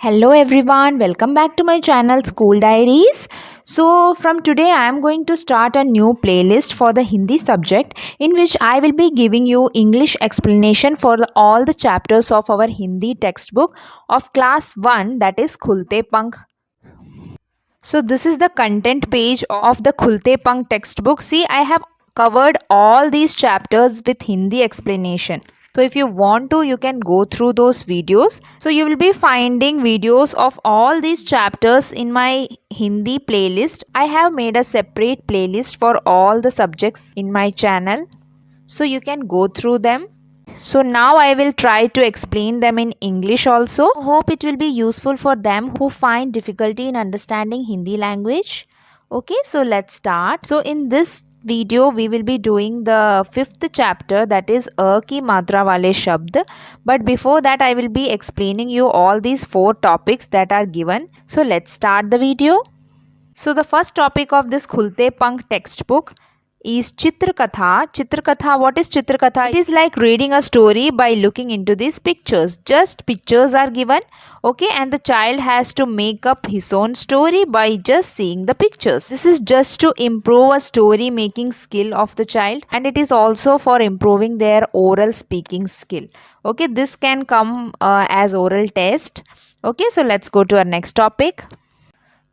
Hello everyone, welcome back to my channel School Diaries. So from today I am going to start a new playlist for the Hindi subject in which I will be giving you English explanation for all the chapters of our Hindi textbook of class 1, that is Khulte Pank. So this is the content page of the Khulte Pank textbook. See, I have covered all these chapters with Hindi explanation. So if you want to, you can go through those videos. So you will be finding videos of all these chapters in my Hindi playlist. I have made a separate playlist for all the subjects in my channel. So you can go through them. So now I will try to explain them in English also. Hope it will be useful for them who find difficulty in understanding Hindi language. Okay, so let's start. So in this video we will be doing the 5th chapter, that is A ki matra wale shabd. But before that I will be explaining you all these 4 topics that are given. So let's start the video. So the first topic of this Khulte Pank textbook is Chitrakatha. Chitrakatha, what is Chitrakatha? It is like reading a story by looking into these pictures. Just pictures are given, okay, and the child has to make up his own story by just seeing the pictures. This is just to improve a story making skill of the child, and it is also for improving their oral speaking skill. Okay, this can come as oral test. Okay, so let's go to our next topic.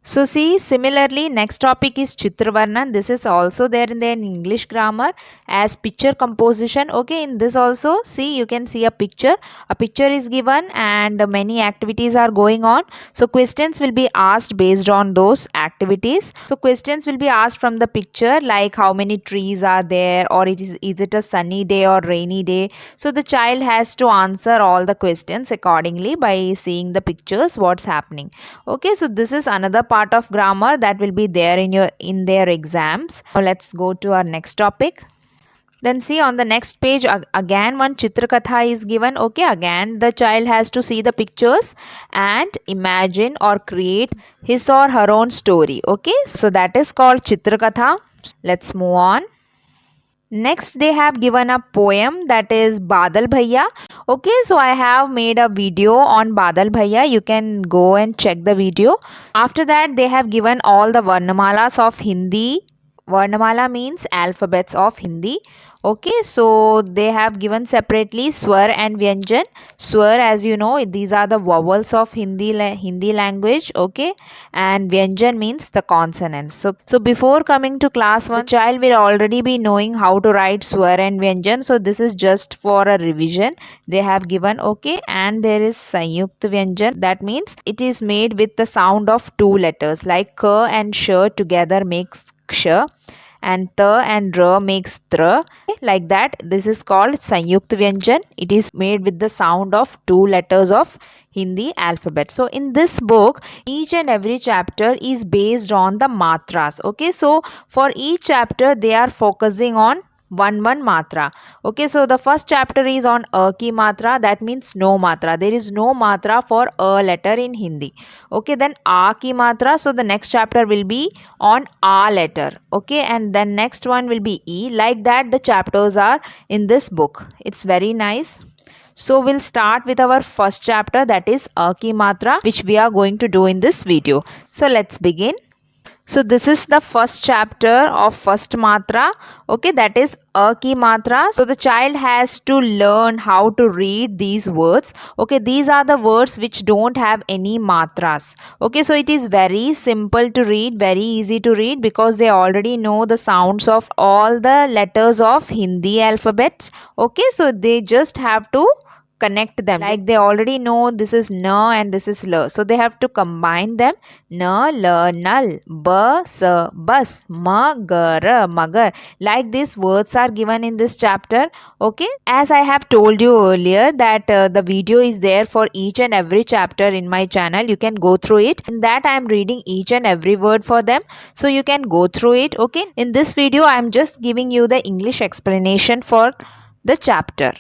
So see, similarly, next topic is Chitravarnan. This is also there in the English grammar as picture composition. Okay, in this also, see, you can see a picture. A picture is given and many activities are going on. So questions will be asked based on those activities. So questions will be asked from the picture, like how many trees are there, or is it a sunny day or rainy day. So the child has to answer all the questions accordingly by seeing the pictures, what's happening. Okay, so this is another part of grammar that will be there in their exams. Now let's go to our next topic. Then see, on the next page again one Chitrakatha is given. Okay, again the child has to see the pictures and imagine or create his or her own story. Okay, so that is called Chitrakatha. Let's move on. Next, they have given a poem, that is Badal Bhaiya. Okay, so I have made a video on Badal Bhaiya. You can go and check the video. After that, they have given all the Varnamalas of Hindi. Varnamala means alphabets of Hindi. Okay, so they have given separately Swar and Vyanjan. Swar, as you know, these are the vowels of Hindi language. Okay, and Vyanjan means the consonants. So before coming to class 1, the child will already be knowing how to write Swar and Vyanjan. So this is just for a revision they have given. Okay, and there is Sanyukt Vyanjan. That means it is made with the sound of 2 letters, like K and Sh together makes Ksha, and Ta and Ra makes Tra. Like that, this is called Sanyukt Vyanjan. It is made with the sound of 2 letters of Hindi alphabet. So in this book, each and every chapter is based on the matras. Okay, so for each chapter they are focusing on one matra. Okay, so the first chapter is on A ki matra. That means no matra. There is no matra for A letter in Hindi. Okay, then A ki matra. So the next chapter will be on A letter. Okay, and then next one will be E. Like that, the chapters are in this book. It's very nice. So we'll start with our first chapter, that is A ki matra, which we are going to do in this video. So let's begin. So this is the first chapter of first matra. Okay, that is A ki matra. So the child has to learn how to read these words. Okay, these are the words which don't have any matras. Okay, so it is very simple to read, very easy to read, because they already know the sounds of all the letters of Hindi alphabets. Okay, so they just have to connect them, like they already know this is na and this is la, so they have to combine them. Na, la, nal, ba, sa, bus, ma, ga, ra, magar. Like these words are given in this chapter. Okay, as I have told you earlier that the video is there for each and every chapter in my channel. You can go through it. In that I am reading each and every word for them, so you can go through it. Okay, in this video I am just giving you the English explanation for the chapter.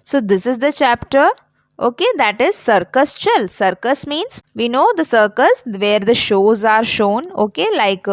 So this is the chapter. Okay, that is circus chal. Circus means we know the circus where the shows are shown. Okay, like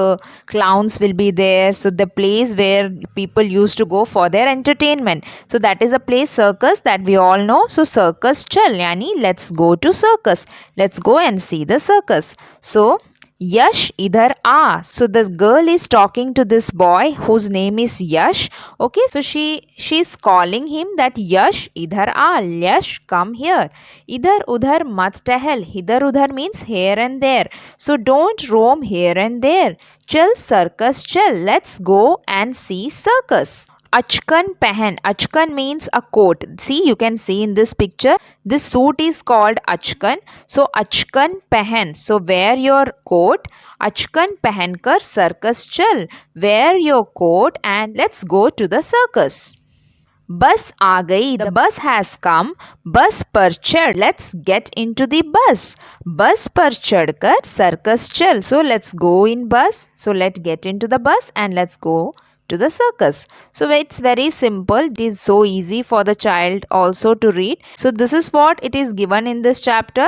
clowns will be there. So the place where people used to go for their entertainment. So that is a place circus that we all know. So circus chal, yani let's go to circus. Let's go and see the circus. So Yash idhar aa. So this girl is talking to this boy whose name is Yash. Okay, so she's calling him that Yash idhar aa. Yash, come here. Idhar udhar mat tahal. Idhar udhar means here and there. So don't roam here and there. Chal circus chal. Let's go and see circus. Achkan pehen. Achkan means a coat. See, you can see in this picture, this suit is called achkan. So, achkan pehen. So, wear your coat. Achkan pehen kar circus chal. Wear your coat and let's go to the circus. Bus aa gayi. The bus has come. Bus par chad. Let's get into the bus. Bus par chad kar circus chal. So let's go in bus. So let's get into the bus and let's go to the circus. So it's very simple. It is so easy for the child also to read. So this is what it is given in this chapter.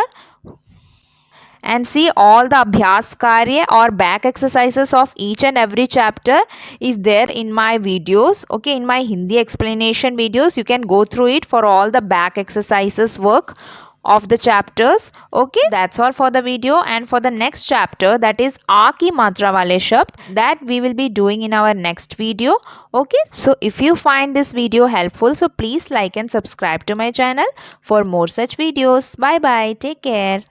And see, all the abhyas karya or back exercises of each and every chapter is there in my videos. Okay, in my Hindi explanation videos, you can go through it for all the back exercises work of the chapters. Okay, that's all for the video. And for the next chapter, that is aa ki matra wale shabd, that we will be doing in our next video. Okay, so if you find this video helpful, so please like and subscribe to my channel for more such videos. Bye bye, take care.